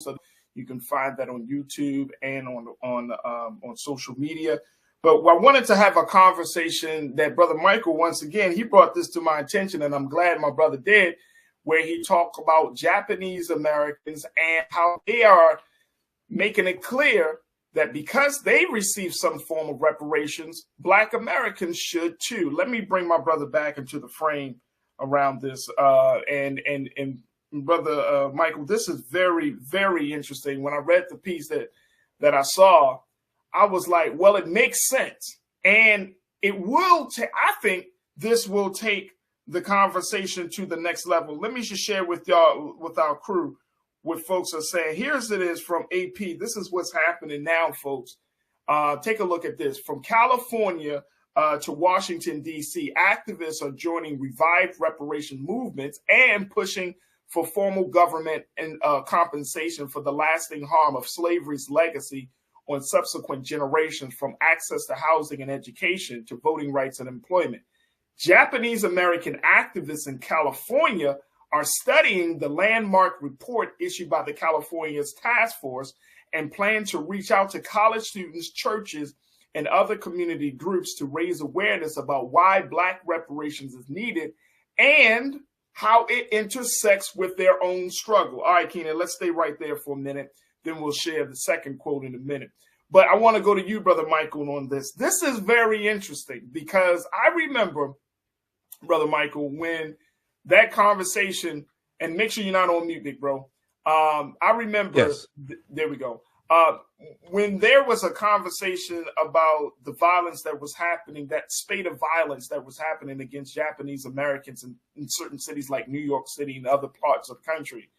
So you can find that on YouTube and on social media. But I wanted to have a conversation that Brother Michael, once again, he brought this to my attention, and I'm glad my brother did, where he talked about Japanese Americans and how they are making it clear that because they receive some form of reparations, Black Americans should too. Let me bring my brother back into the frame around this. And Brother Michael, this is very, very interesting. When I read the piece that I saw, I was like, well, it makes sense. And it will take, I think this will take the conversation to the next level. Let me just share with y'all, with our crew, what folks are saying. Here's it is from AP. This is what's happening now, folks. Take a look at this. From California to Washington, D.C., activists are joining revived reparation movements and pushing for formal government and compensation for the lasting harm of slavery's legacy on subsequent generations, from access to housing and education to voting rights and employment. Japanese American activists in California are studying the landmark report issued by the California's task force and plan to reach out to college students, churches, and other community groups to raise awareness about why Black reparations is needed and how it intersects with their own struggle. All right, Keenan, let's stay right there for a minute. Then we'll share the second quote in a minute. But I want to go to you, Brother Michael, on this. This is very interesting because I remember, Brother Michael, when that conversation, and make sure you're not on mute, big bro. I remember, yes. There we go. When there was a conversation about the violence that was happening, that spate of violence that was happening against Japanese Americans in certain cities like New York City and other parts of the country,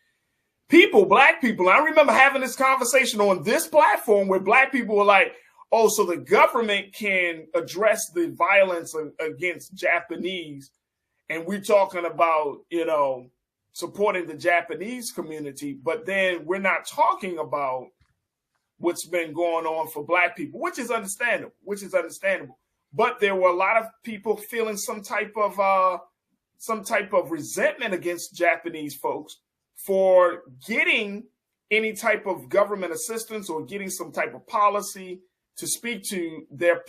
Black people, I remember having this conversation on this platform where Black people were like, oh, so the government can address the violence against Japanese. And we're talking about, supporting the Japanese community, but then we're not talking about what's been going on for Black people, which is understandable, But there were a lot of people feeling some type of resentment against Japanese folks for getting any type of government assistance or getting some type of policy to speak to their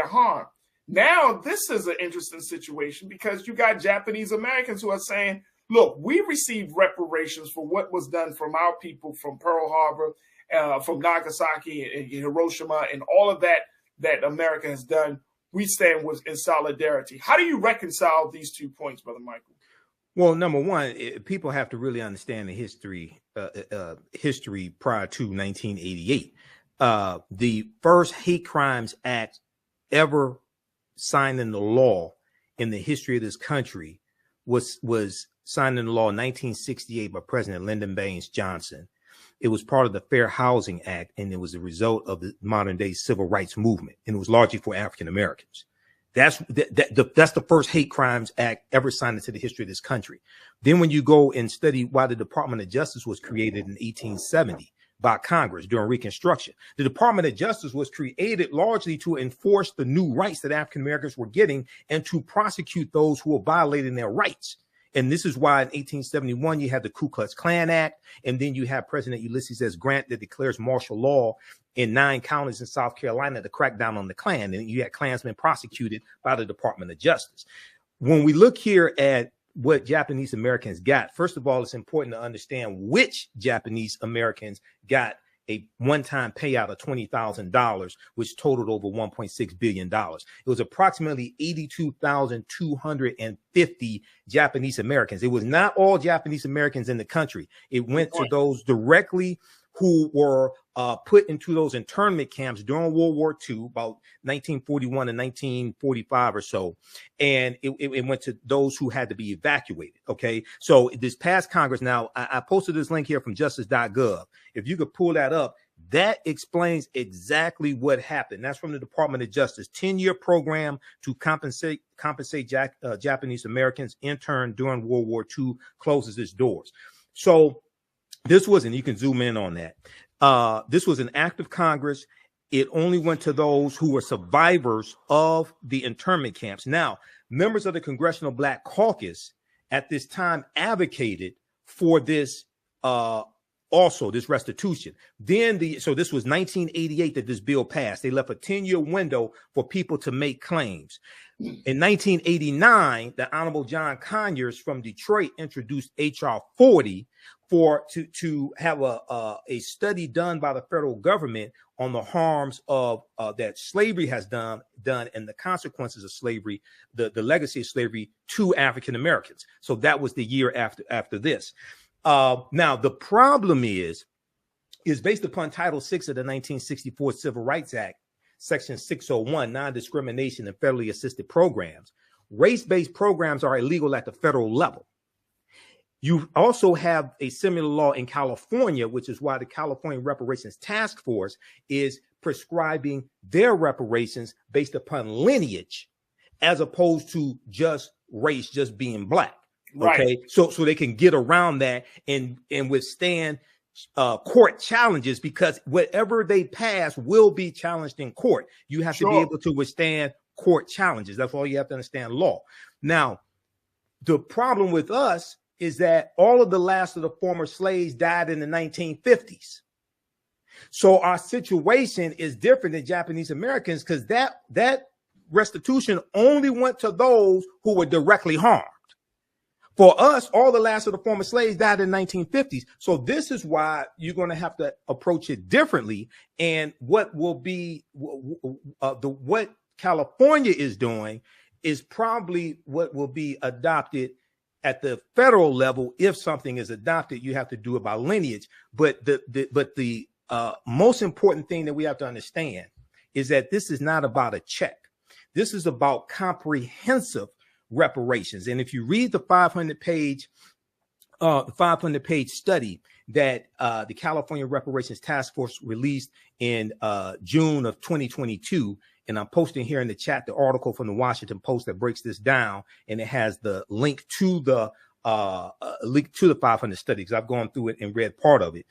harm. Now, this is an interesting situation because you got Japanese Americans who are saying, look, we received reparations for what was done from our people from Pearl Harbor, from Nagasaki and Hiroshima, and all of that America has done. We stand in solidarity. How do you reconcile these 2 points, Brother Michael? Well, number one, people have to really understand the history prior to 1988. The first hate crimes act ever signed into law in the history of this country was signed into law in 1968 by President Lyndon Baines Johnson. It was part of the Fair Housing Act, and it was a result of the modern day civil rights movement, and it was largely for African Americans. That's the first hate crimes act ever signed into the history of this country. Then when you go and study why the Department of Justice was created in 1870 by Congress during Reconstruction, the Department of Justice was created largely to enforce the new rights that African Americans were getting and to prosecute those who were violating their rights. And this is why in 1871, you had the Ku Klux Klan Act. And then you have President Ulysses S. Grant that declares martial law in 9 counties in South Carolina to crack down on the Klan. And you had Klansmen prosecuted by the Department of Justice. When we look here at what Japanese Americans got, first of all, it's important to understand which Japanese Americans got a one-time payout of $20,000, which totaled over $1.6 billion. It was approximately 82,250 Japanese Americans. It was not all Japanese Americans in the country. It went to those directly who were put into those internment camps during World War II, about 1941 and 1945 or so. And it went to those who had to be evacuated. Okay. So this past Congress, now I posted this link here from justice.gov. If you could pull that up, that explains exactly what happened. That's from the Department of Justice, 10-year program to compensate Japanese Americans interned during World War II closes its doors. So this was, and you can zoom in on that. This was an act of Congress. It only went to those who were survivors of the internment camps. Now, members of the Congressional Black Caucus at this time advocated for this also this restitution. Then so this was 1988 that this bill passed. They left a 10-year window for people to make claims. In 1989, the Honorable John Conyers from Detroit introduced H.R. 40 to have a study done by the federal government on the harms of that slavery has done and the consequences of slavery, the legacy of slavery to African Americans. So that was the year after this. Now the problem is based upon Title VI of the 1964 Civil Rights Act, Section 601, non-discrimination and federally assisted programs. Race-based programs are illegal at the federal level. You also have a similar law in California, which is why the California Reparations Task Force is prescribing their reparations based upon lineage, as opposed to just race, just being black. Right. Okay, so they can get around that and withstand court challenges, because whatever they pass will be challenged in court. You have to be able to withstand court challenges. That's all you have to understand law. Now, the problem with us is that all of the last of the former slaves died in the 1950s. So our situation is different than Japanese Americans, because that restitution only went to those who were directly harmed. For us, all the last of the former slaves died in the 1950s. So this is why you're going to have to approach it differently. And what will be what California is doing is probably what will be adopted at the federal level. If something is adopted, you have to do it by lineage. But the most important thing that we have to understand is that this is not about a check. This is about comprehensive reparations. And if you read the 500-page study that the California Reparations Task Force released in June of 2022, and I'm posting here in the chat the article from the Washington Post that breaks this down, and it has the link to the 500 studies. I've gone through it and read part of it.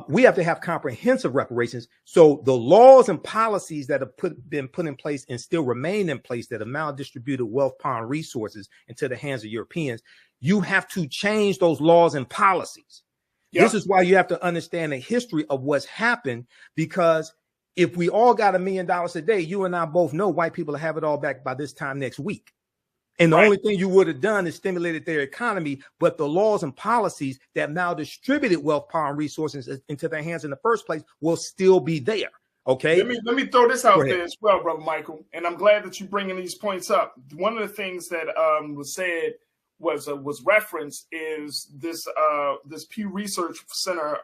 We have to have comprehensive reparations. So the laws and policies that have been put in place and still remain in place that have maldistributed wealth, power, and resources into the hands of Europeans, you have to change those laws and policies. Yep. This is why you have to understand the history of what's happened, because if we all got $1 million a day, you and I both know white people will have it all back by this time next week. And the only thing you would have done is stimulated their economy, but the laws and policies that now distributed wealth, power, and resources into their hands in the first place will still be there. Okay. Let me throw this out there as well, Brother Michael. And I'm glad that you're bringing these points up. One of the things that was said was referenced is this Pew Research Center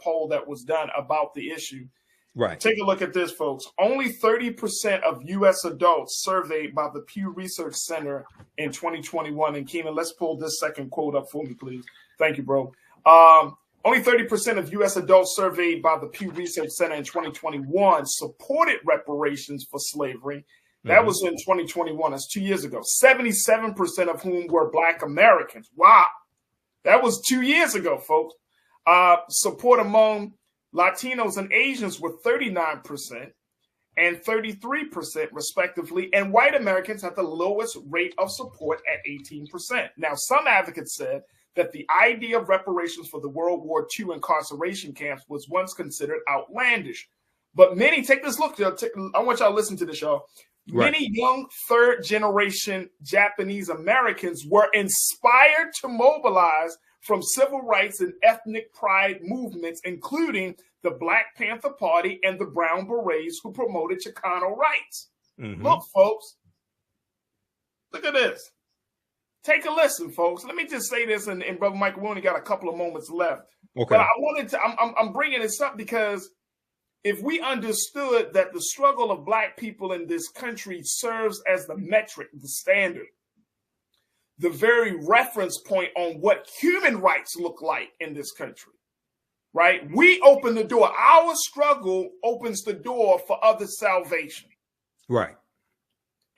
poll that was done about the issue. Right. Take a look at this, folks. Only 30% of U.S. adults surveyed by the Pew Research Center in 2021. And Keenan, let's pull this second quote up for me, please. Thank you, bro. Only 30% of U.S. adults surveyed by the Pew Research Center in 2021 supported reparations for slavery. That was in 2021. That's 2 years ago. 77% of whom were Black Americans. Wow. That was 2 years ago, folks. Support among Latinos and Asians were 39% and 33% respectively, and white Americans had the lowest rate of support at 18%. Now, some advocates said that the idea of reparations for the World War II incarceration camps was once considered outlandish. But many, take this look, I want y'all to listen to this, y'all. Right. Many young third-generation Japanese Americans were inspired to mobilize from civil rights and ethnic pride movements, including the Black Panther Party and the Brown Berets, who promoted Chicano rights. Look, folks, look at this. Take a listen, folks. Let me just say this, and Brother Michael, we only got a couple of moments left. Okay. But I'm bringing this up because if we understood that the struggle of Black people in this country serves as the metric, the standard, the very reference point on what human rights look like in this country, right? We open the door. Our struggle opens the door for other salvation. Right.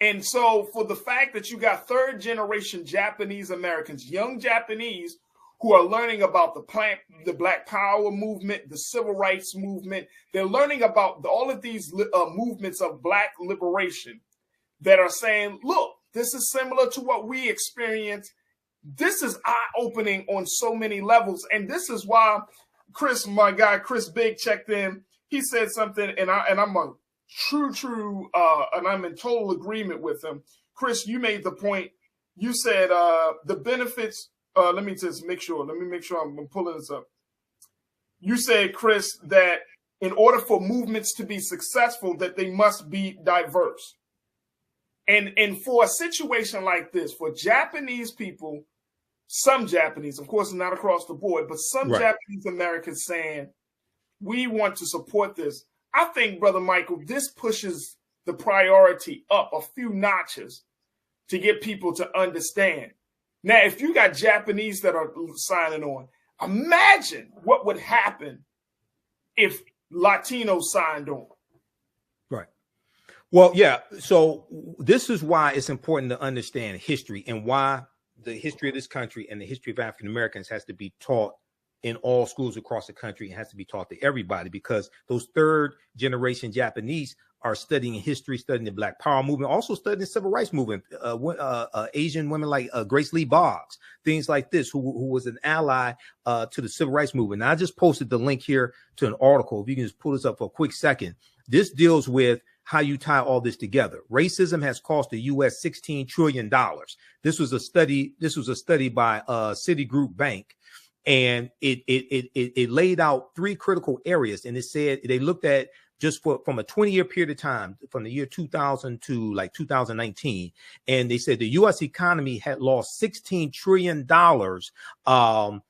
And so for the fact that you got third generation Japanese Americans, young Japanese, who are learning about the Black Power movement, the Civil Rights movement, they're learning about all of these movements of Black liberation that are saying, look, this is similar to what we experience. This is eye-opening on so many levels. And this is why Chris, my guy, Chris Big checked in. He said something, and I'm a true, and I'm in total agreement with him. Chris, you made the point. You said the benefits. Let me just make sure. Let me make sure I'm pulling this up. You said, Chris, that in order for movements to be successful, that they must be diverse. And for a situation like this, for Japanese people, some Japanese, of course, not across the board, but some Japanese Americans saying, we want to support this. I think, Brother Michael, this pushes the priority up a few notches to get people to understand. Now, if you got Japanese that are signing on, imagine what would happen if Latinos signed on. Right. Well, yeah. So this is why it's important to understand history and why the history of this country and the history of African Americans has to be taught in all schools across the country. It has to be taught to everybody, because those third generation Japanese are studying history, studying the Black Power movement, also studying the Civil Rights movement. Asian women like Grace Lee Boggs, things like this, who was an ally to the Civil Rights movement. Now, I just posted the link here to an article. If you can just pull this up for a quick second. This deals with how you tie all this together. Racism has cost the U.S. $16 trillion. This was a study by Citigroup Bank. And it laid out three critical areas. And it said they looked at just from a 20-year period of time, from the year 2000 to like 2019. And they said the U.S. economy had lost $16 trillion because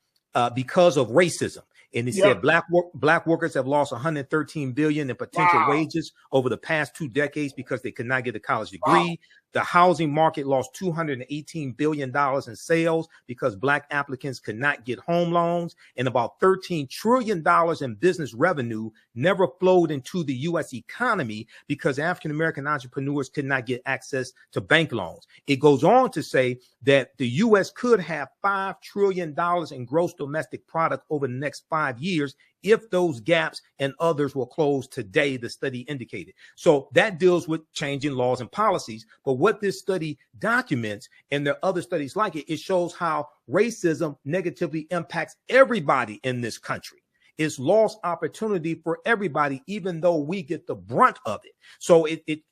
of racism. And they said black workers have lost $113 billion in potential wages over the past 2 decades because they could not get a college degree. The housing market lost $218 billion in sales because Black applicants could not get home loans, and about $13 trillion in business revenue never flowed into the U.S. economy because African-American entrepreneurs could not get access to bank loans. It goes on to say that the U.S. could have $5 trillion in gross domestic product over the next 5 years if those gaps and others were closed today, the study indicated. So that deals with changing laws and policies. But what this study documents, and there are other studies like it, it shows how racism negatively impacts everybody in this country. It's lost opportunity for everybody, even though we get the brunt of it. So it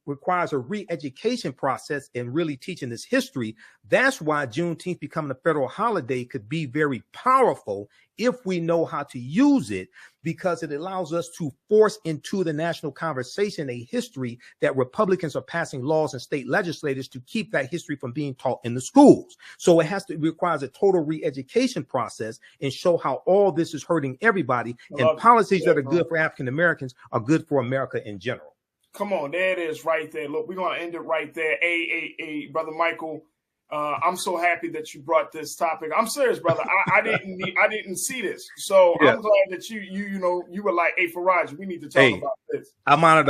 requires a re-education process and really teaching this history. That's why Juneteenth becoming a federal holiday could be very powerful if we know how to use it, because it allows us to force into the national conversation a history that Republicans are passing laws and state legislators to keep that history from being taught in the schools. So it requires a total re-education process and show how all this is hurting everybody, and policies that are good for African Americans are good for America in general. Come on, there it is right there. Look, we're going to end it right there. Hey, Brother Michael, I'm so happy that you brought this topic. I'm serious, brother. I didn't see this, so I'm glad that you were like, hey, Farajii, we need to talk about this. I'm on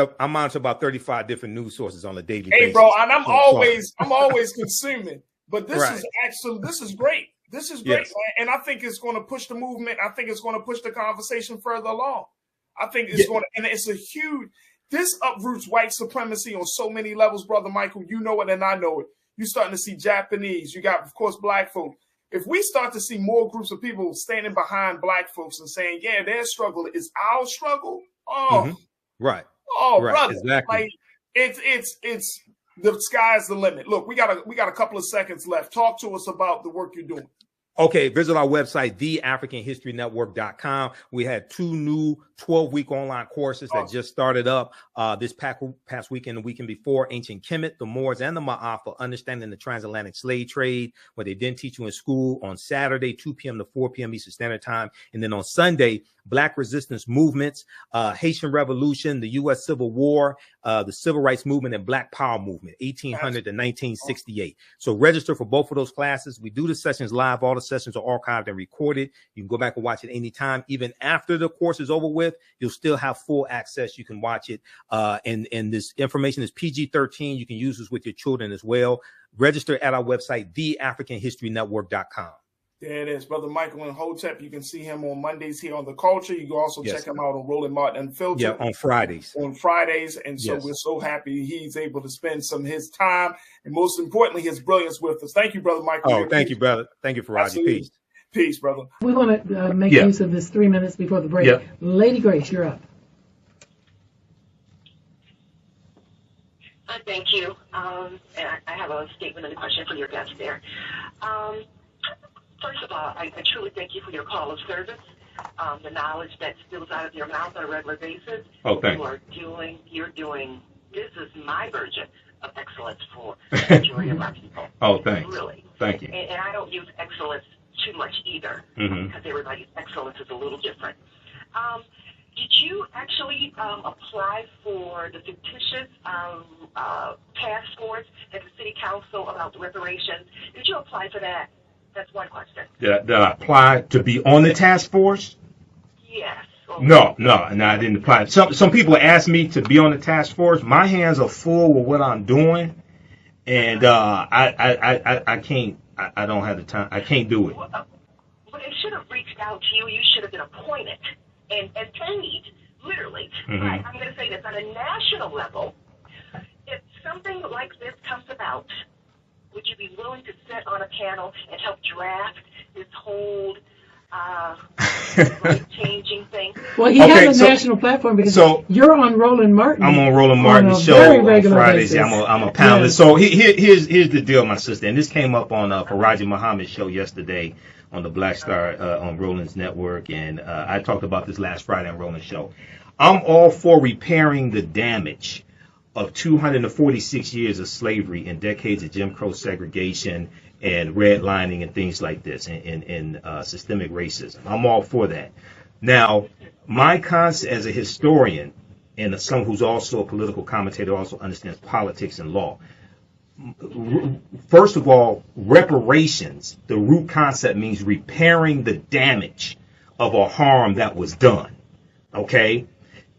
about 35 different news sources on a daily basis. Hey, bro, and I'm always consuming. But this is great. This is great, man. And I think it's going to push the movement. I think it's going to push the conversation further along. I think it's going to, and it's a huge. This uproots white supremacy on so many levels, Brother Michael. You know it, and I know it. You're starting to see Japanese. You got, of course, Black folks. If we start to see more groups of people standing behind Black folks and saying, yeah, their struggle is our struggle. Oh, right. Oh, right. Brother. Exactly. Like, it's the sky's the limit. Look, we got a couple of seconds left. Talk to us about the work you're doing. Okay, visit our website, theafricanhistorynetwork.com. We had 2 new 12-week online courses that just started up this past weekend, the weekend before. Ancient Kemet, the Moors, and the Ma'af for understanding the transatlantic slave trade, where they didn't teach you in school, on Saturday, 2 p.m. to 4 p.m. Eastern Standard Time. And then on Sunday, Black resistance movements, Haitian Revolution, the U.S. Civil War, the Civil Rights Movement, and Black Power Movement, 1800 to 1968. So register for both of those classes. We do the sessions live. All the sessions are archived and recorded. You can go back and watch it anytime. Even after the course is over with, you'll still have full access. You can watch it. And this information is PG-13. You can use this with your children as well. Register at our website, theafricanhistorynetwork.com. There it is, Brother Michael Imhotep. You can see him on Mondays here on The Culture. You can also check him out on Roland Martin Unfiltered. Yeah, on Fridays. And so we're so happy he's able to spend some of his time and, most importantly, his brilliance with us. Thank you, Brother Michael. Oh, thank you, brother. Thank you, Farajii. Peace. Peace, brother. We want to make use of this 3 minutes before the break. Lady Grace, you're up. Thank you. And I have a statement and a question for your guest there. First of all, I truly thank you for your call of service. The knowledge that spills out of your mouth on a regular basis. Oh, thank you. You're doing, this is my version of excellence for the majority of our people. Oh, thanks. Really. Thank you. And I don't use excellence too much either, because everybody's excellence is a little different. Did you actually apply for the fictitious task force at the city council about the reparations? Did you apply for that? That's one question. Did I apply to be on the task force? Yes. No, I didn't apply. Some people ask me to be on the task force. My hands are full with what I'm doing, and I can't. I don't have the time. I can't do it. Well, they should have reached out to you. You should have been appointed and paid, literally. But I'm going to say this on a national level. If something like this comes about, would you be willing to sit on a panel and help draft this whole changing thing? Well, he has a national platform because you're on Roland Martin. I'm on Roland Martin's show on Fridays. Basis. I'm a panelist. Yes. So here's the deal, my sister. And this came up on Farajii Muhammad's show yesterday on the Black Star on Roland's network. And I talked about this last Friday on Roland's show. I'm all for repairing the damage of 246 years of slavery and decades of Jim Crow segregation and redlining and things like this and systemic racism. I'm all for that. Now, my concept as a historian and someone who's also a political commentator also understands politics and law. First of all, reparations, the root concept means repairing the damage of a harm that was done. Okay?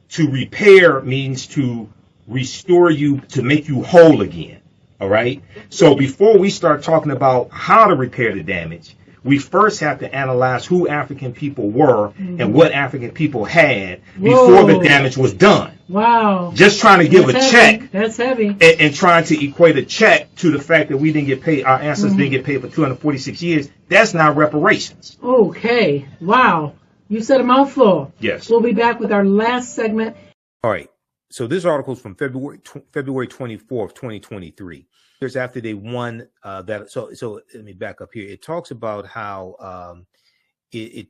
To repair means to restore you, to make you whole again. All right. So before we start talking about how to repair the damage, we first have to analyze who African people were and what African people had before the damage was done. Wow. Just trying to give a check. That's heavy. And trying to equate a check to the fact that we didn't get paid, our ancestors didn't get paid for 246 years. That's not reparations. Okay. Wow. You said a mouthful. Yes. We'll be back with our last segment. All right. So this article is from February 24th, 2023. Years after they won that. So let me back up here. It talks about how it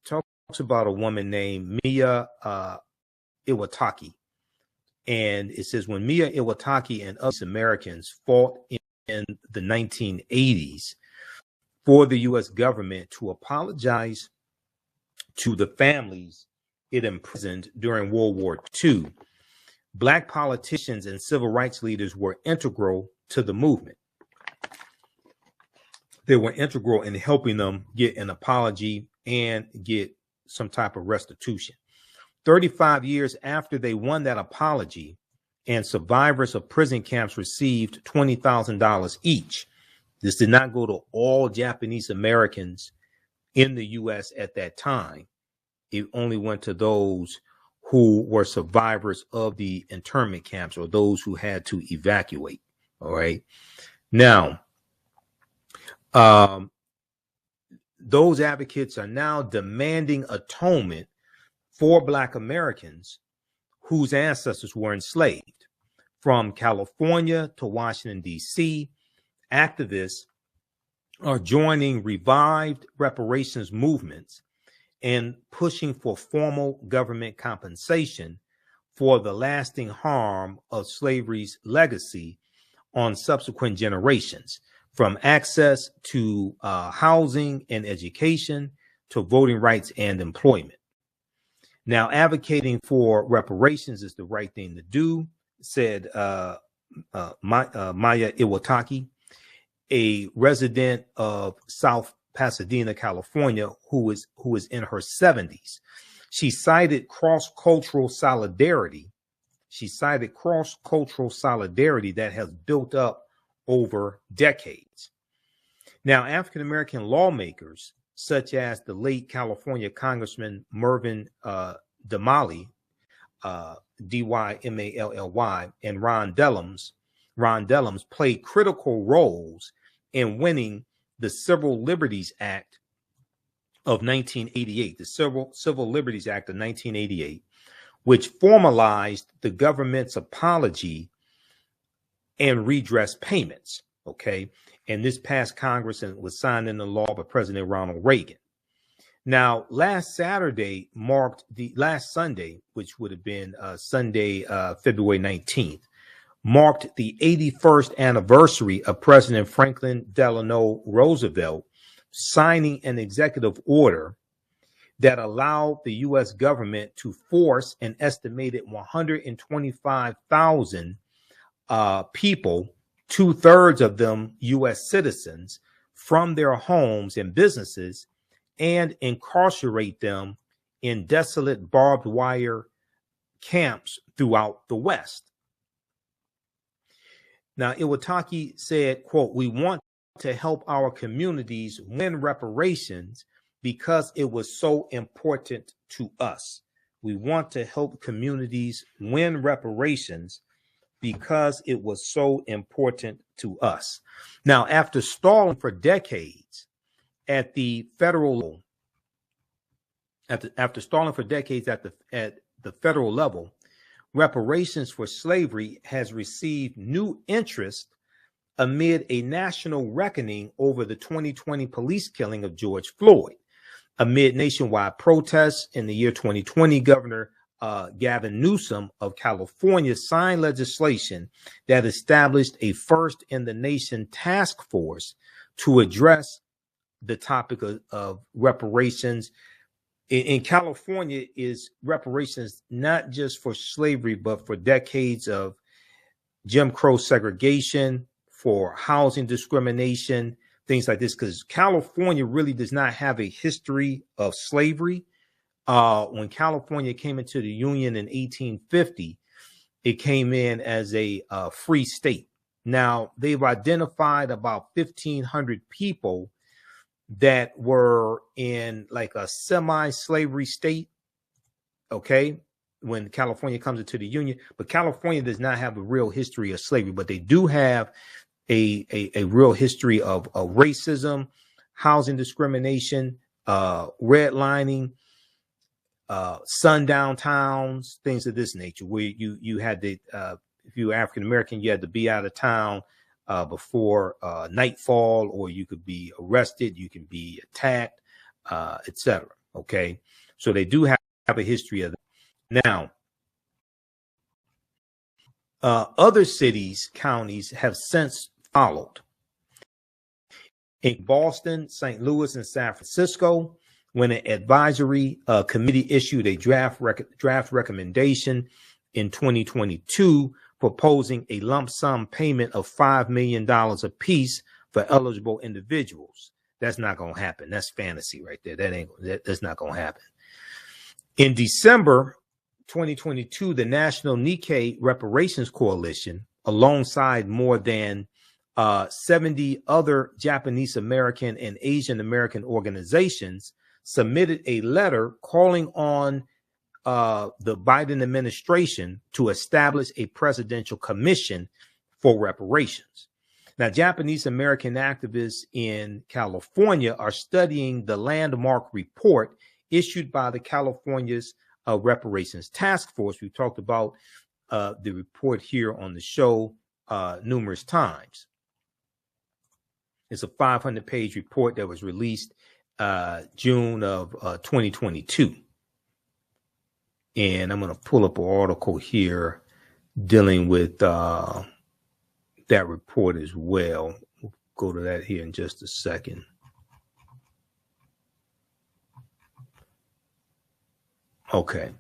talks about a woman named Mia Iwataki. And it says when Mia Iwataki and other Americans fought in the 1980s for the U.S. government to apologize to the families it imprisoned during World War II, Black politicians and civil rights leaders were integral to the movement. They were integral in helping them get an apology and get some type of restitution. 35 years after they won that apology, and survivors of prison camps received $20,000 each. This did not go to all Japanese Americans in the U.S. at that time. It only went to those who were survivors of the internment camps or those who had to evacuate. All right. Now, those advocates are now demanding atonement for Black Americans whose ancestors were enslaved. From California to Washington, D.C., activists are joining revived reparations movements and pushing for formal government compensation for the lasting harm of slavery's legacy on subsequent generations, from access to housing and education to voting rights and employment. Now, advocating for reparations is the right thing to do, said Maya Iwataki, a resident of South Pasadena, California, who is in her 70s. She cited cross-cultural solidarity. That has built up over decades. Now, African-American lawmakers, such as the late California Congressman Mervyn Damally, Dymally, and Ron Dellums played critical roles in winning the Civil Liberties Act of 1988, the Civil Liberties Act of 1988, which formalized the government's apology and redress payments. Okay. And this passed Congress and was signed into law by President Ronald Reagan. Now, last Sunday, which would have been Sunday, February 19th, marked the 81st anniversary of President Franklin Delano Roosevelt signing an executive order that allowed the U.S. government to force an estimated 125,000 people, 2/3 of them U.S. citizens, from their homes and businesses, and incarcerate them in desolate barbed wire camps throughout the West. Now, Iwataki said, quote, "We want to help our communities win reparations because it was so important to us. We want to help communities win reparations because it was so important to us." Now, after stalling for decades at the federal level, after stalling for decades at the federal level, reparations for slavery has received new interest amid a national reckoning over the 2020 police killing of George Floyd. Amid nationwide protests in the year 2020, Governor Gavin Newsom of California signed legislation that established a first-in-the-nation task force to address the topic of reparations. In California, is reparations not just for slavery, but for decades of Jim Crow segregation, for housing discrimination, things like this, because California really does not have a history of slavery. When California came into the Union in 1850, it came in as a free state. Now, they've identified about 1,500 people that were in like a semi-slavery state, okay, when California comes into the Union. But California does not have a real history of slavery, but they do have a real history of racism, housing discrimination, redlining, sundown towns, things of this nature, where you had to, if you were African American, you had to be out of town before nightfall, or you could be arrested, you can be attacked, etc. Okay, so they do have a history of that. Now, other cities, counties have since followed. In Boston, St. Louis, and San Francisco, when an advisory committee issued a draft recommendation in 2022 proposing a lump sum payment of $5 million apiece for eligible individuals. That's not going to happen. That's fantasy right there. That's not going to happen. In December 2022, the National Nikkei Reparations Coalition, alongside more than 70 other Japanese American and Asian American organizations, submitted a letter calling on the Biden administration to establish a presidential commission for reparations. Now, Japanese American activists in California are studying the landmark report issued by the California's Reparations Task Force. We talked about the report here on the show numerous times. It's a 500-page report that was released June of 2022. And I'm going to pull up an article here dealing with that report as well. We'll go to that here in just a second. Okay.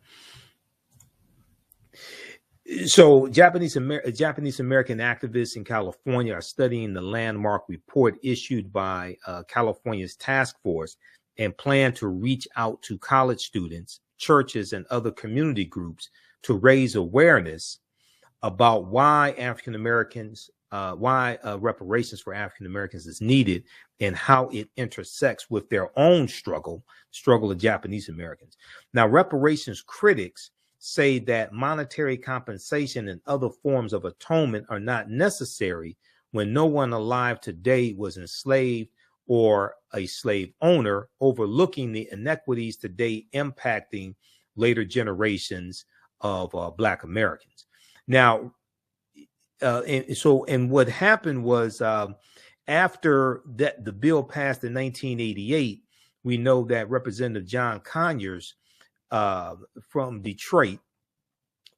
So Japanese American activists in California are studying the landmark report issued by California's task force and plan to reach out to college students, churches, and other community groups to raise awareness about why reparations for African Americans is needed and how it intersects with their own struggle of Japanese Americans. Now, reparations critics say that monetary compensation and other forms of atonement are not necessary when no one alive today was enslaved or a slave owner, overlooking the inequities today impacting later generations of Black Americans. Now, and what happened was after that the bill passed in 1988, we know that Representative John Conyers from Detroit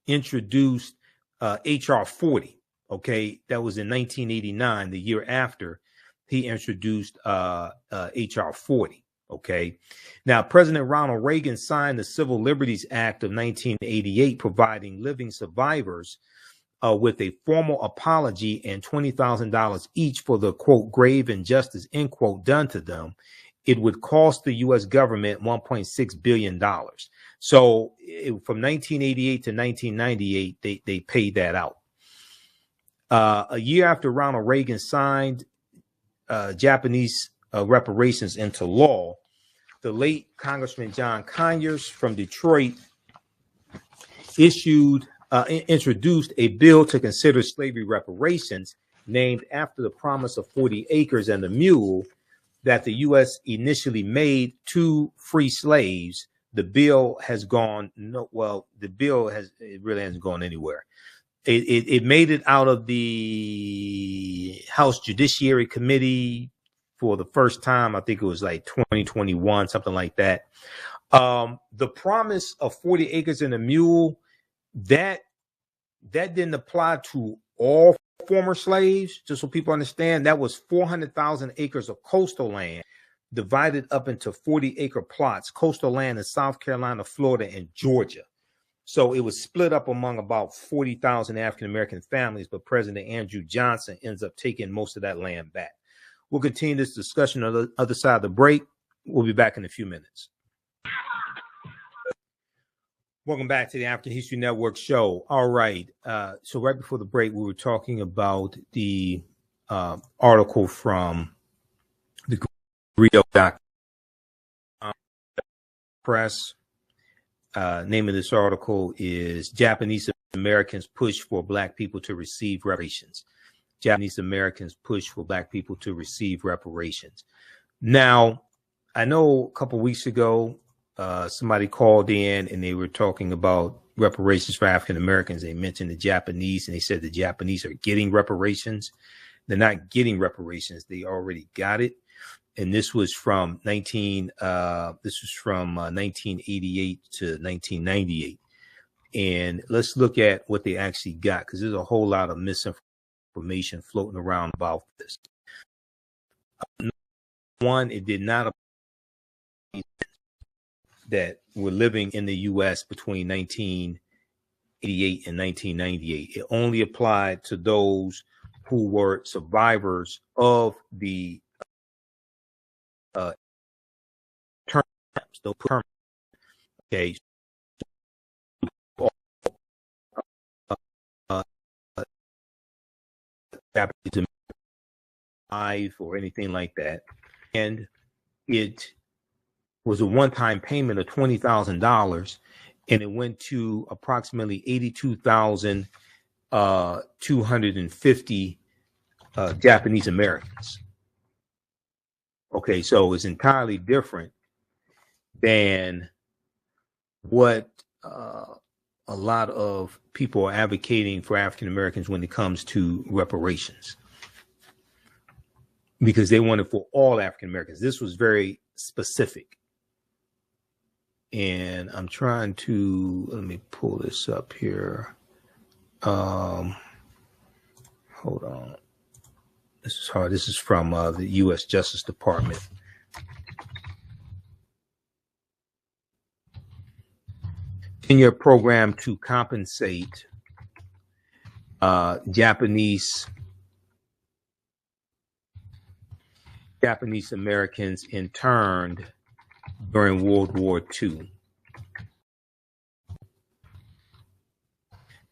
introduced H.R. 40. Okay, that was in 1989, the year after he introduced H.R. 40. Okay, now President Ronald Reagan signed the Civil Liberties Act of 1988, providing living survivors with a formal apology and $20,000 each for the, quote, grave injustice, end quote, done to them. It would cost the U.S. government $1.6 billion. So from 1988 to 1998, they paid that out. A year after Ronald Reagan signed Japanese reparations into law, the late Congressman John Conyers from Detroit introduced a bill to consider slavery reparations, named after the promise of 40 acres and a mule that the U.S. initially made to free slaves. The bill has gone it really hasn't gone anywhere. It made it out of the House Judiciary Committee for the first time. I think it was like 2021, something like that. The promise of 40 acres and a mule, that didn't apply to all former slaves. Just so people understand, that was 400,000 acres of coastal land divided up into 40-acre plots, coastal land in South Carolina, Florida, and Georgia. So it was split up among about 40,000 African-American families, but President Andrew Johnson ends up taking most of that land back. We'll continue this discussion on the other side of the break. We'll be back in a few minutes. Welcome back to the African History Network show. All right. So right before the break, we were talking about the article from the Greedo.com press. Name of this article is Japanese Americans Push for Black People to Receive Reparations. Japanese Americans push for Black people to receive reparations. Now, I know a couple of weeks ago, somebody called in and they were talking about reparations for African Americans. They mentioned the Japanese, and they said the Japanese are getting reparations. They're not getting reparations. They already got it. And this was from 1988 to 1998. And let's look at what they actually got, because there's a whole lot of misinformation floating around about this. One, it did not apply that were living in the U.S. between 1988 and 1998. It only applied to those who were survivors of the term. Okay. Or anything like that. And it was a one-time payment of $20,000, and it went to approximately 82,250 Japanese Americans. Okay, so it's entirely different than what a lot of people are advocating for African Americans when it comes to reparations, because they want it for all African Americans. This was very specific. And I'm trying to, let me pull this up here. Hold on. This is hard. This is from the U.S. Justice Department. In your program to compensate Japanese Americans interned during World War II.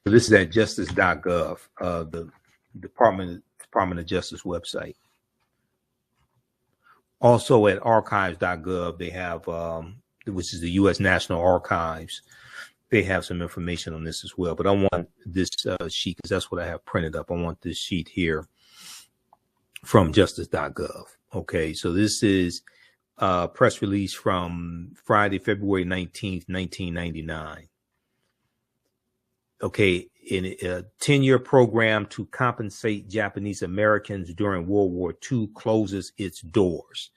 So this is at justice.gov, the Department of Justice website. Also at archives.gov, they have, which is the U.S. National Archives. They have some information on this as well. But I want this sheet, because that's what I have printed up. I want this sheet here from justice.gov. Okay, so this is a press release from Friday, February 19th, 1999. Okay, in a 10-year program to compensate Japanese Americans during World War II closes its doors.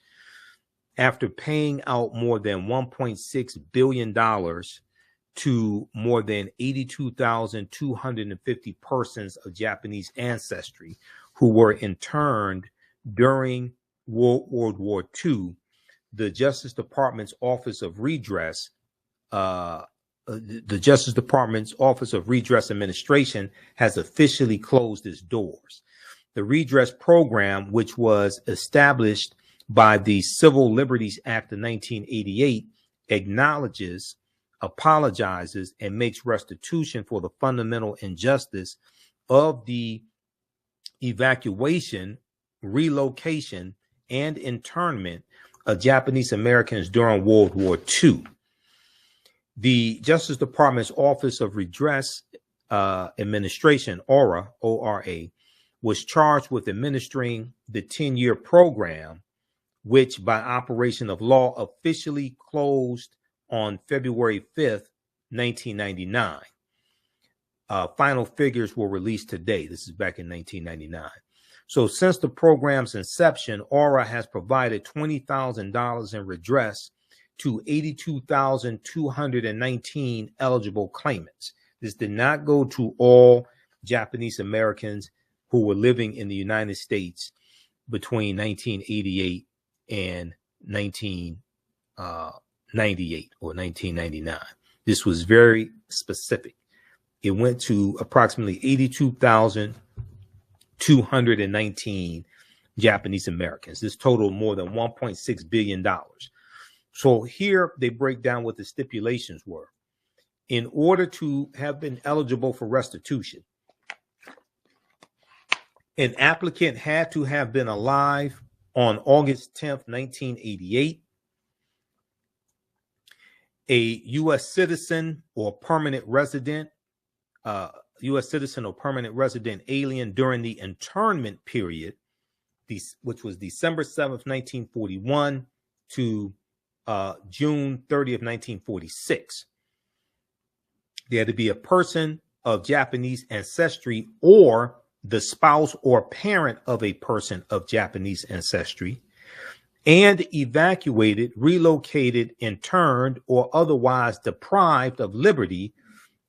After paying out more than $1.6 billion to more than 82,250 persons of Japanese ancestry who were interned during World War II, the Justice Department's Office of Redress, the Justice Department's Office of Redress Administration has officially closed its doors. The Redress program, which was established by the Civil Liberties Act of 1988, acknowledges, apologizes, and makes restitution for the fundamental injustice of the evacuation, relocation, and internment of Japanese Americans during World War II. The Justice Department's Office of Redress Administration, ORA, O-R-A, was charged with administering the 10-year program, which by operation of law officially closed on February 5th, 1999. Final figures were released today. This is back in 1999. So since the program's inception, ORA has provided $20,000 in redress to 82,219 eligible claimants. This did not go to all Japanese Americans who were living in the United States between 1988 and 1998 or 1999. This was very specific. It went to approximately 82,219 Japanese Americans. This totaled more than $1.6 billion. So here they break down what the stipulations were. In order to have been eligible for restitution, an applicant had to have been alive on August 10th, 1988, a U.S. citizen or permanent resident, U.S. citizen or permanent resident alien during the internment period, which was December 7th, 1941 to June 30th, 1946. There had to be a person of Japanese ancestry or the spouse or parent of a person of Japanese ancestry, and evacuated, relocated, interned, or otherwise deprived of liberty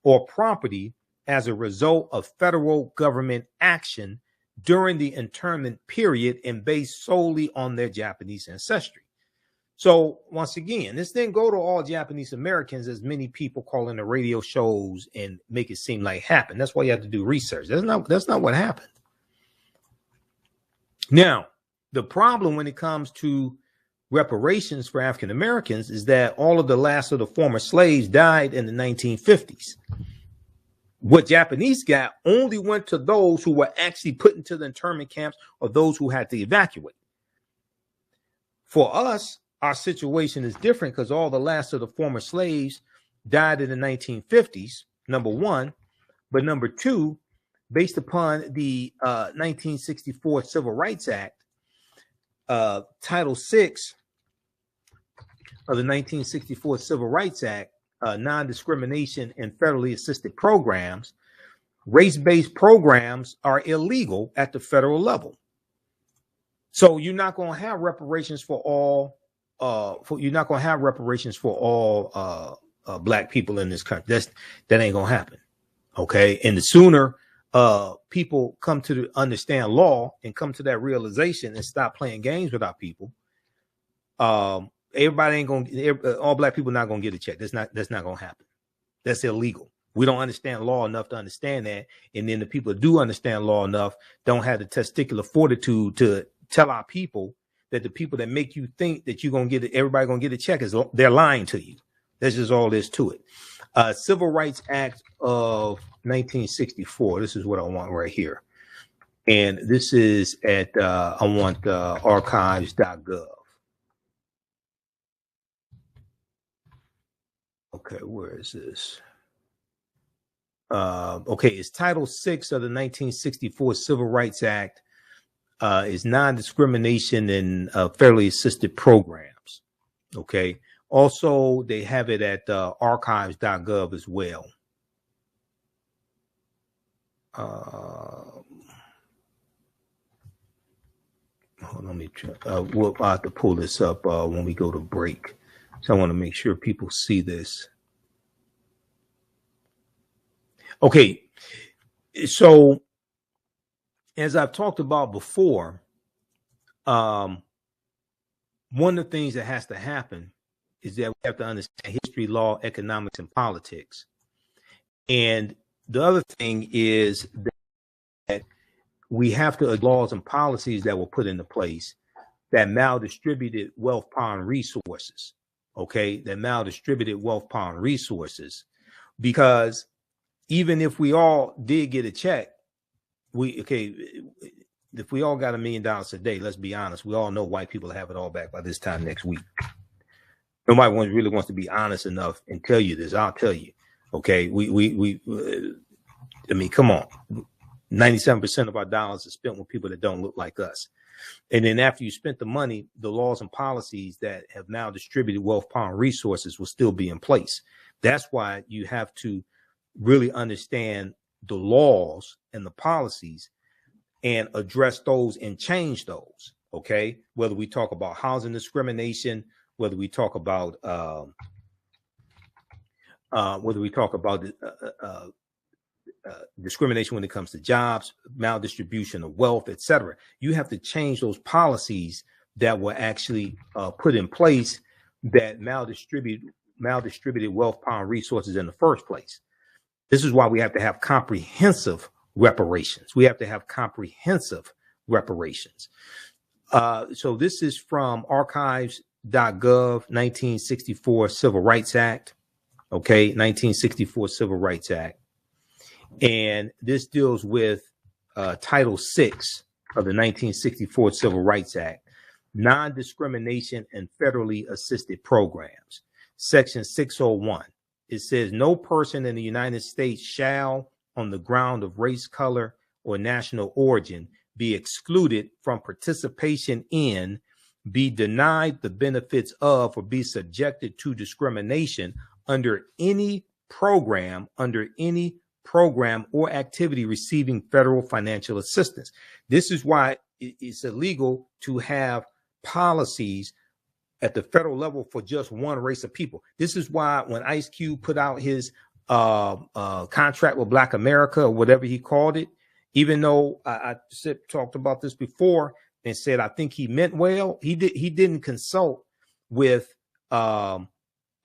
or property as a result of federal government action during the internment period and based solely on their Japanese ancestry. So once again, this didn't go to all Japanese Americans, as many people call in the radio shows and make it seem like happened. That's why you have to do research. That's not what happened. Now, the problem when it comes to reparations for African Americans is that all of the last of the former slaves died in the 1950s. What Japanese got only went to those who were actually put into the internment camps or those who had to evacuate. For us, our situation is different because all the last of the former slaves died in the 1950s, number one. But number two, based upon the 1964 Civil Rights Act, Title VI of the 1964 Civil Rights Act, non-discrimination in federally assisted programs, race-based programs are illegal at the federal level. So you're not going to have reparations for all. You're not going to have reparations for all black people in this country. That ain't going to happen. Okay, and the sooner people come to understand law and come to that realization and stop playing games with our people, everybody ain't going. All black people not going to get a check. That's not going to happen. That's illegal. We don't understand law enough to understand that, and then the people that do understand law enough don't have the testicular fortitude to tell our people that the people that make you think that you're going to get it, everybody going to get a check, is they're lying to you. That's just all there is to it. Civil Rights Act of 1964. This is what I want right here. And this is at, I want archives.gov. Okay, where is this? Okay, it's Title VI of the 1964 Civil Rights Act. is non-discrimination in federally assisted programs. Okay. Also, they have it at archives.gov as well. Hold on, let me try. We'll have to pull this up when we go to break. So I want to make sure people see this. Okay. So as I've talked about before, one of the things that has to happen is that we have to understand history, law, economics, and politics. And the other thing is that we have to laws and policies that were put into place that maldistributed wealth, power, and resources. Okay, that maldistributed wealth, power, and resources. Because even if we all did get a check, if we all got $1 million a day, let's be honest, we all know white people have it all back by this time next week. Nobody really wants to be honest enough and tell you this. I'll tell you. Okay, I mean, come on. 97% of our dollars are spent with people that don't look like us. And then after you spent the money, the laws and policies that have now distributed wealth, power, and resources will still be in place. That's why you have to really understand the laws and the policies and address those and change those. Okay, whether we talk about housing discrimination, whether we talk about discrimination when it comes to jobs, maldistribution of wealth, etc. You have to change those policies that were actually put in place that maldistributed wealth, power, and resources in the first place. This is why we have to have comprehensive reparations. We have to have comprehensive reparations. So this is from archives.gov, 1964 Civil Rights Act. Okay, 1964 Civil Rights Act. And this deals with Title VI of the 1964 Civil Rights Act, non-discrimination and federally assisted programs. Section 601. It says no person in the United States shall, on the ground of race, color, or national origin, be excluded from participation in, be denied the benefits of, or be subjected to discrimination under any program or activity receiving federal financial assistance. This is why it's illegal to have policies at the federal level for just one race of people. This is why when Ice Cube put out his contract with Black America, or whatever he called it, even though I talked about this before and said I think he meant well, he didn't consult with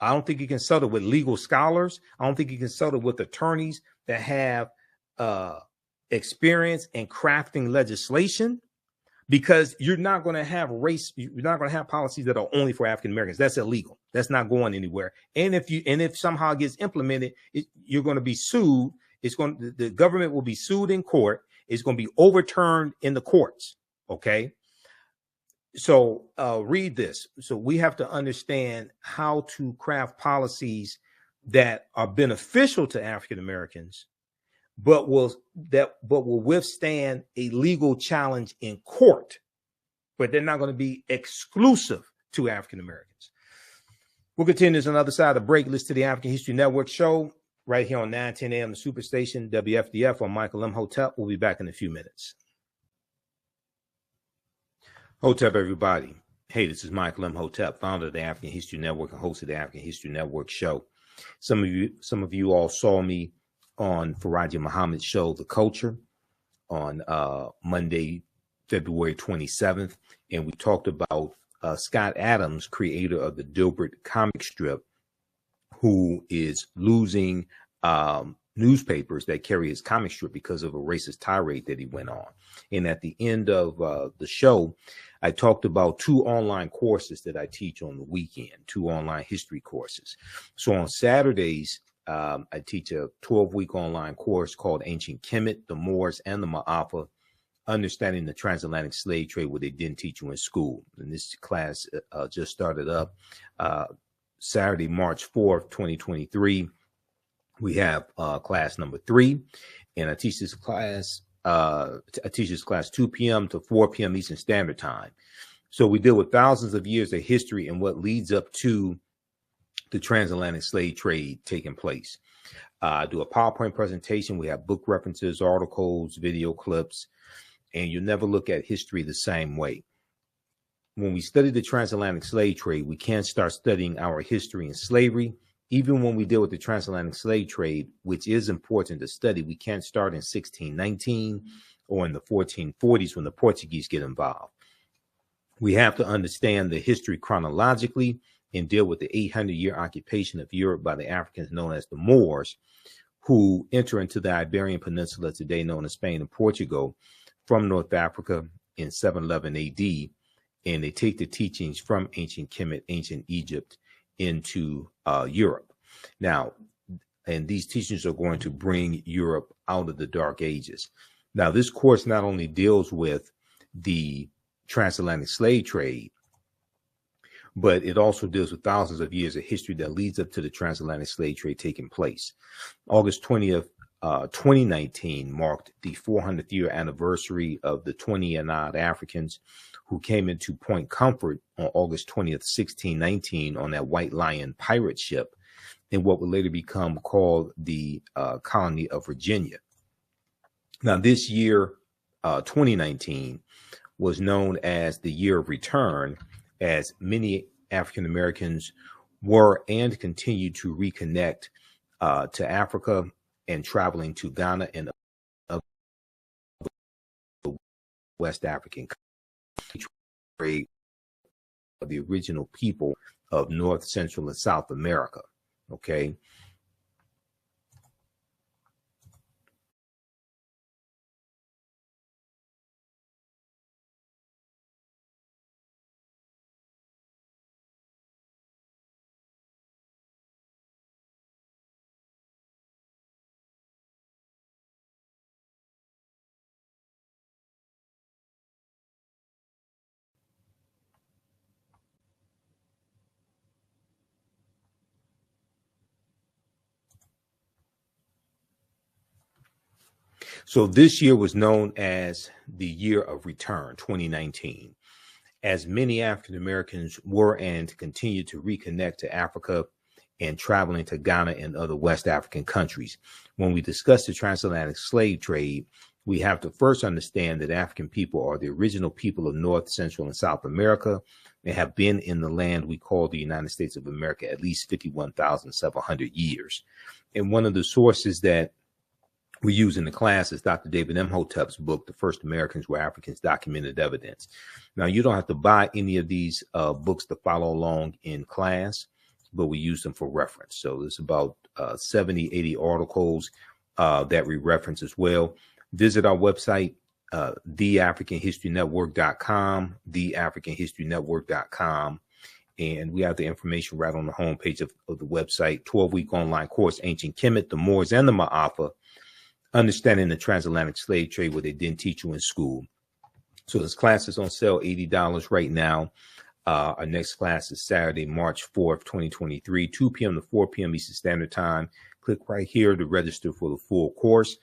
I don't think he consulted with legal scholars. I don't think he consulted with attorneys that have experience in crafting legislation, because you're not going to have policies that are only for African Americans. That's illegal. That's not going anywhere. And if somehow it gets implemented, you're going to be sued. The government will be sued in court. It's going to be overturned in the courts. Okay. So read this. So we have to understand how to craft policies that are beneficial to African Americans, but will withstand a legal challenge in court, but they're not going to be exclusive to African Americans. We'll continue this on the other side of the break. Listen to the African History Network show right here on 910 AM, the Superstation, WFDF. I'm Michael Imhotep. We'll be back in a few minutes. Hotep, everybody. Hey, this is Michael Imhotep, founder of the African History Network and host of the African History Network show. Some of you all saw me on Farajii Muhammad's show, The Culture, on Monday, February 27th. And we talked about Scott Adams, creator of the Dilbert comic strip, who is losing newspapers that carry his comic strip because of a racist tirade that he went on. And at the end of the show, I talked about 2 online courses that I teach on the weekend, 2 online history courses. So on Saturdays, I teach a 12-week online course called Ancient Kemet, the Moors, and the Ma'afa, Understanding the Transatlantic Slave Trade, what they didn't teach you in school. And this class just started up Saturday, March 4th, 2023. We have class number 3, and I teach this class I teach this class 2 p.m. to 4 p.m. Eastern Standard Time. So we deal with thousands of years of history and what leads up to the transatlantic slave trade taking place. I do a PowerPoint presentation. We have book references, articles, video clips, and you'll never look at history the same way. When we study the transatlantic slave trade, we can't start studying our history in slavery. Even when we deal with the transatlantic slave trade, which is important to study, we can't start in 1619 or in the 1440s when the Portuguese get involved. We have to understand the history chronologically and deal with the 800-year occupation of Europe by the Africans known as the Moors, who enter into the Iberian Peninsula, today known as Spain and Portugal, from North Africa in 711 AD, and they take the teachings from ancient Kemet, ancient Egypt, into Europe. Now, and these teachings are going to bring Europe out of the Dark Ages. Now, this course not only deals with the transatlantic slave trade, but it also deals with thousands of years of history that leads up to the transatlantic slave trade taking place. August 20th, 2019 marked the 400th year anniversary of the 20 and odd Africans who came into Point Comfort on August 20th, 1619 on that White Lion pirate ship in what would later become called the colony of Virginia. Now, this year, 2019, was known as the year of return, as many African Americans were and continue to reconnect to Africa and traveling to Ghana and other West African countries, the original people of North, Central, and South America. Okay. So this year was known as the year of return, 2019, as many African Americans were and continue to reconnect to Africa and traveling to Ghana and other West African countries. When we discuss the transatlantic slave trade, we have to first understand that African people are the original people of North, Central, and South America and have been in the land we call the United States of America at least 51,700 years. And one of the sources that we use in the class is Dr. David Imhotep's book, The First Americans Were Africans, Documented Evidence. Now, you don't have to buy any of these books to follow along in class, but we use them for reference. So there's about 70, 80 articles that we reference as well. Visit our website, theafricanhistorynetwork.com, theafricanhistorynetwork.com. And we have the information right on the homepage of the website. 12-week online course, Ancient Kemet, the Moors, and the Ma'afa, Understanding the Transatlantic Slave Trade, what they didn't teach you in school. So this class is on sale, $80 right now. Our next class is Saturday, March 4th, 2023, 2 p.m. to 4 p.m. Eastern Standard Time. Click right here to register for the full course.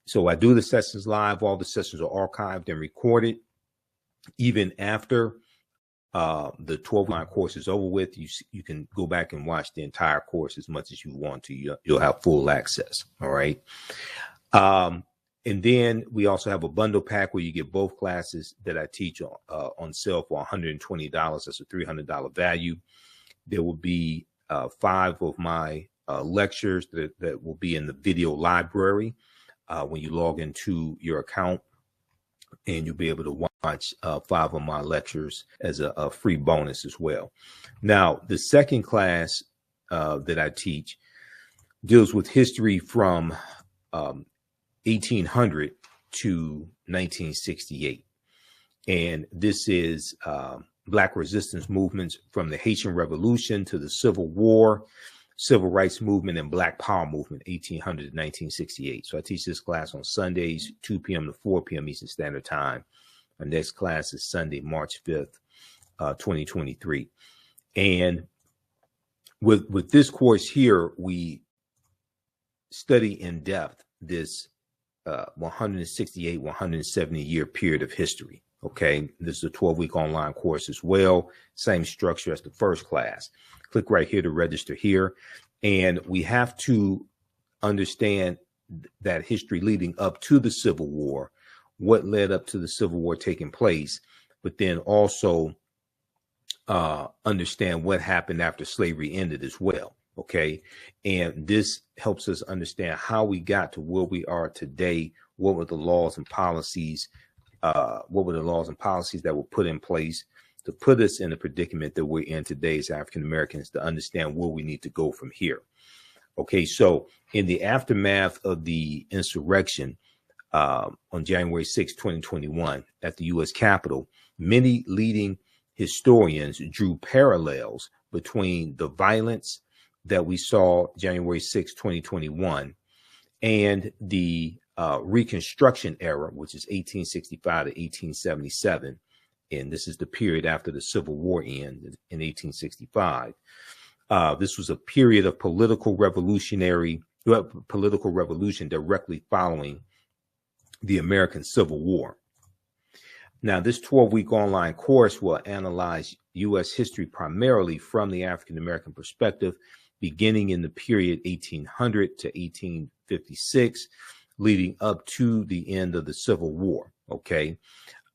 So I do the sessions live. All the sessions are archived and recorded. Even after the 12-line course is over with, you can go back and watch the entire course as much as you want to. You'll have full access. All right. And then we also have a bundle pack where you get both classes that I teach on sale for $120. That's a $300 value. There will be 5 of my lectures that will be in the video library when you log into your account, and you'll be able to watch 5 of my lectures as a free bonus as well. Now, the second class that I teach deals with history from 1800 to 1968. And this is Black resistance movements from the Haitian Revolution to the Civil War, Civil Rights Movement, and Black Power Movement, 1800 to 1968. So I teach this class on Sundays, 2 p.m. to 4 p.m. Eastern Standard Time. Our next class is Sunday, March 5th, 2023. And with this course here, we study in depth this 168, 170 year period of history. Okay, this is a 12-week online course as well. Same structure as the first class. Click right here to register here. And we have to understand that history leading up to the Civil War, what led up to the Civil War taking place, but then also understand what happened after slavery ended as well. Okay, and this helps us understand how we got to where we are today. What were the laws and policies? That were put in place to put us in the predicament that we're in today as African Americans, to understand where we need to go from here. Okay, so in the aftermath of the insurrection on January 6, 2021, at the U.S. Capitol, many leading historians drew parallels between the violence that we saw January 6, 2021, and the Reconstruction era, which is 1865 to 1877. And this is the period after the Civil War ended in 1865. This was a period of political revolution directly following the American Civil War. Now, this 12-week online course will analyze U.S. history primarily from the African American perspective, beginning in the period 1800 to 1856, leading up to the end of the Civil War, okay,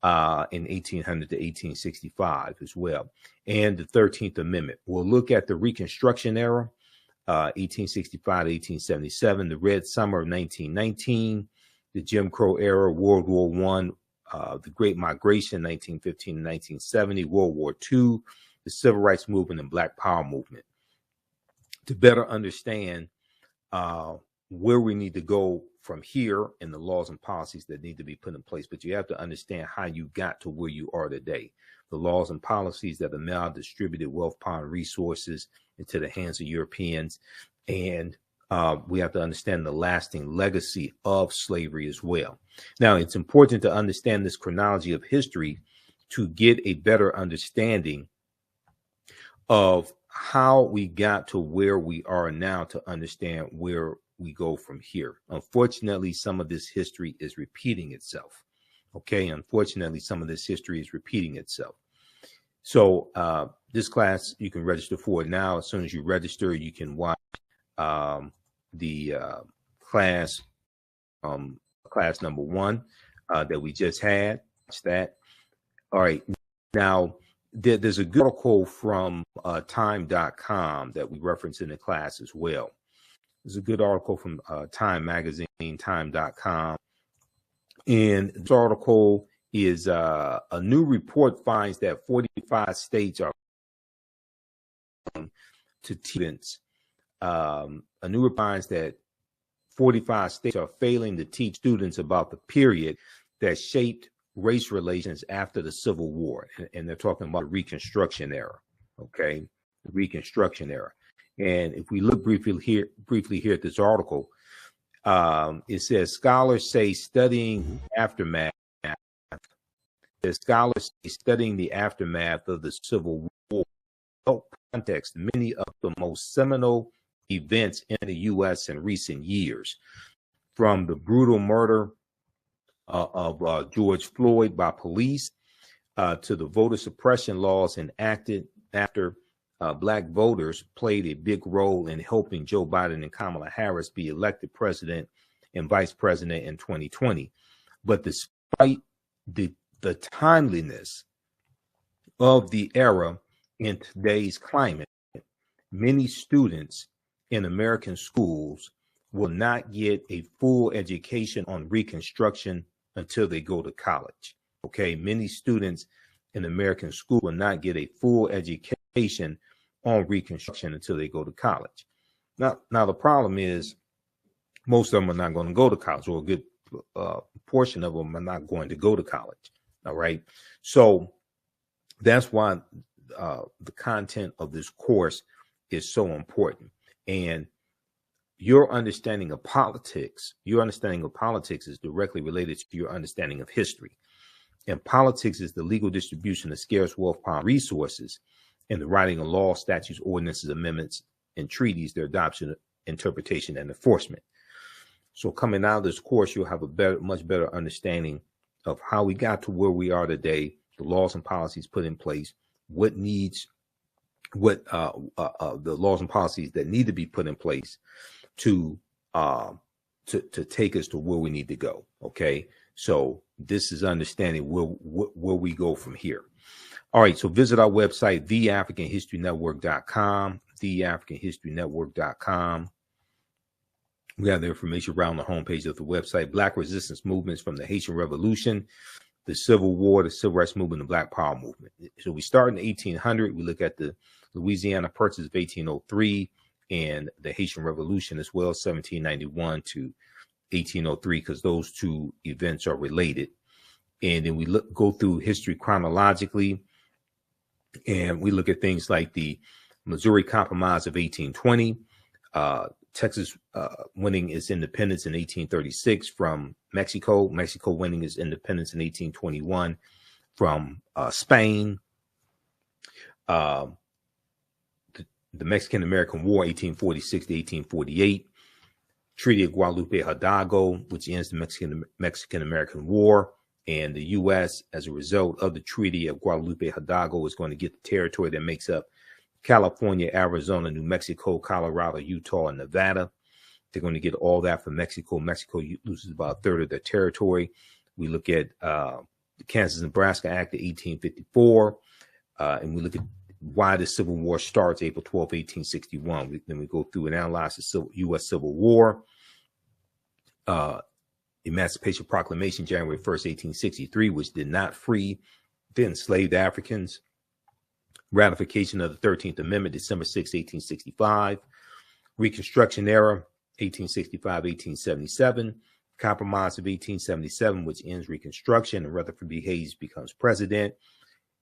in 1800 to 1865 as well, and the 13th Amendment. We'll look at the Reconstruction era, 1865 to 1877, the Red Summer of 1919, the Jim Crow era, World War I, the Great Migration, 1915 to 1970, World War II, the Civil Rights Movement, and Black Power movement. To better understand where we need to go from here and the laws and policies that need to be put in place, but you have to understand how you got to where you are today. The laws and policies that have now distributed wealth, power, and resources into the hands of Europeans, and we have to understand the lasting legacy of slavery as well. Now, it's important to understand this chronology of history to get a better understanding of how we got to where we are now, to understand where we go from here. Unfortunately, some of this history is repeating itself. Okay, unfortunately, some of this history is repeating itself. So this class, you can register for it now. As soon as you register, you can watch the class number 1 that we just had. That's that. All right. Now, there's a good article from time.com that we reference in the class as well. There's a good article from Time Magazine, time.com. And this article is a new report finds that 45 states are to students. A new report finds that 45 states are failing to teach students about the period that shaped race relations after the Civil War. And they're talking about the Reconstruction era. Okay, the Reconstruction era. And if we look briefly here at this article, it says scholars say studying the aftermath of the Civil War help context many of the most seminal events in the U.S. in recent years, from the brutal murder of George Floyd by police to the voter suppression laws enacted after Black voters played a big role in helping Joe Biden and Kamala Harris be elected president and vice president in 2020. But despite the timeliness of the era in today's climate, many students in American schools will not get a full education on Reconstruction until they go to college. Okay, many students in American school will not get a full education on Reconstruction until they go to college. Now the problem is most of them are not going to go to college, or a good portion of them are not going to go to college. All right, so that's why the content of this course is so important. And your understanding of politics is directly related to your understanding of history. And politics is the legal distribution of scarce wealth, power, and resources, and the writing of laws, statutes, ordinances, amendments, and treaties, their adoption, interpretation, and enforcement. So coming out of this course, you'll have a much better understanding of how we got to where we are today, the laws and policies put in place, the laws and policies that need to be put in place to take us to where we need to go. Okay, so this is understanding where we go from here. All right, so visit our website, theafricanhistorynetwork.com, theafricanhistorynetwork.com. We have the information around the homepage of the website. Black resistance movements from the Haitian Revolution, the Civil War, the Civil Rights Movement, the Black Power Movement. So we start in 1800. We look at the Louisiana Purchase of 1803 and the Haitian Revolution as well, 1791 to 1803, because those two events are related. And then we go through history chronologically, and we look at things like the Missouri Compromise of 1820, Texas winning its independence in 1836 from Mexico, Mexico winning its independence in 1821 from Spain, the Mexican-American War, 1846 to 1848, Treaty of Guadalupe Hidalgo, which ends the Mexican-American War, and the U.S., as a result of the Treaty of Guadalupe Hidalgo, is going to get the territory that makes up California, Arizona, New Mexico, Colorado, Utah, and Nevada. They're going to get all that from Mexico. Mexico loses about a third of their territory. We look at the Kansas-Nebraska Act of 1854, and we look at why the Civil War starts April 12, 1861. Then we go through and analyze the U.S. Civil War, Emancipation Proclamation, January 1st, 1863, which did not free the enslaved Africans. Ratification of the 13th Amendment, December 6, 1865. Reconstruction era, 1865-1877. Compromise of 1877, which ends Reconstruction, and Rutherford B. Hayes becomes president.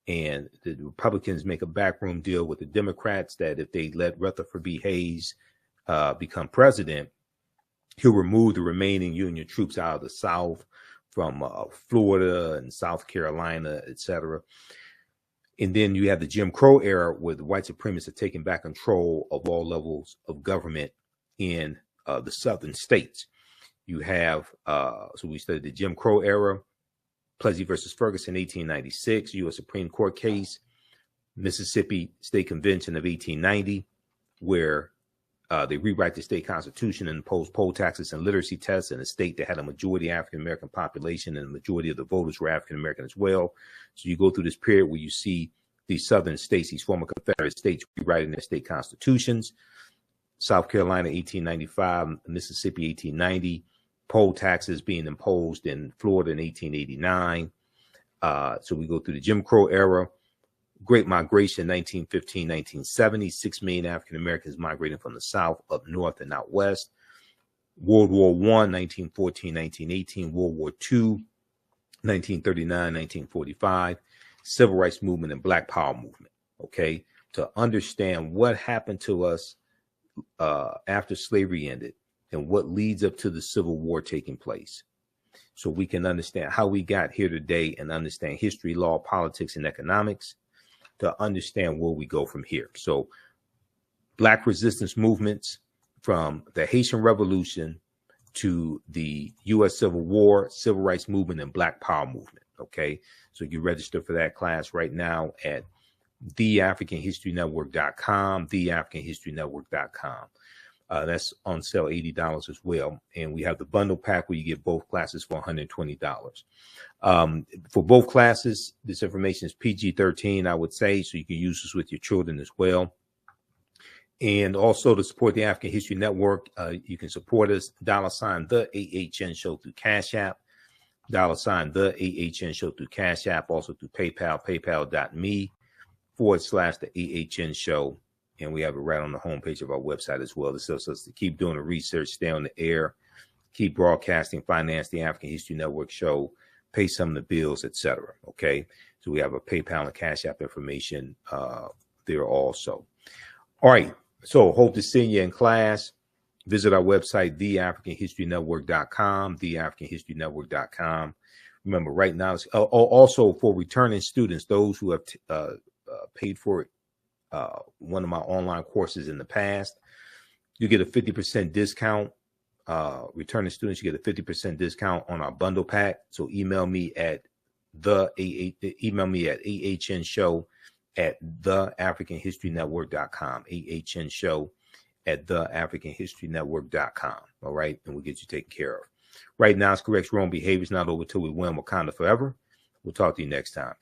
And the Republicans make a backroom deal with the Democrats that if they let Rutherford B. Hayes become president, he'll remove the remaining Union troops out of the South from Florida and South Carolina, etc. And then you have the Jim Crow era, where the white supremacists are taking back control of all levels of government in the southern states. You have, so we studied the Jim Crow era, Plessy versus Ferguson, 1896, U.S. Supreme Court case, Mississippi State Convention of 1890, where they rewrite the state constitution and impose poll taxes and literacy tests in a state that had a majority African-American population, and the majority of the voters were African-American as well. So you go through this period where you see these southern states, these former Confederate states, rewriting their state constitutions. South Carolina, 1895, Mississippi, 1890, poll taxes being imposed in Florida in 1889. So we go through the Jim Crow era, Great Migration, 1915, 1970, 6 million African Americans migrating from the South up north and out west. World War I, 1914, 1918, World War II, 1939, 1945, Civil Rights Movement and Black Power Movement. Okay, to understand what happened to us after slavery ended and what leads up to the Civil War taking place, so we can understand how we got here today and understand history, law, politics, and economics, to understand where we go from here. So Black resistance movements from the Haitian Revolution to the U.S. Civil War, Civil Rights Movement, and Black Power Movement. Okay, so you register for that class right now at theafricanhistorynetwork.com, theafricanhistorynetwork.com. That's on sale, $80 as well. And we have the bundle pack where you get both classes for $120. For both classes, this information is PG-13, I would say, so you can use this with your children as well. And also to support the African History Network, you can support us, $ the AHN Show through Cash App, $ the AHN Show through Cash App, also through PayPal, paypal.me/the AHN Show. And we have it right on the homepage of our website as well. This helps us to keep doing the research, stay on the air, keep broadcasting, finance the African History Network show, pay some of the bills, etc. Okay, so we have a PayPal and Cash App information there also. All right, so hope to see you in class. Visit our website, theafricanhistorynetwork.com, theafricanhistorynetwork.com. Remember, right now, also for returning students, those who have paid for it, one of my online courses in the past, you get a 50% discount returning students, you get a 50% discount on our bundle pack. So email me at ahnshow@theafricanhistorynetwork.com, ahnshow@theafricanhistorynetwork.com. All right, and we'll get you taken care of. Right now, it's correct wrong behavior is not over till we win Wakanda forever. We'll talk to you next time.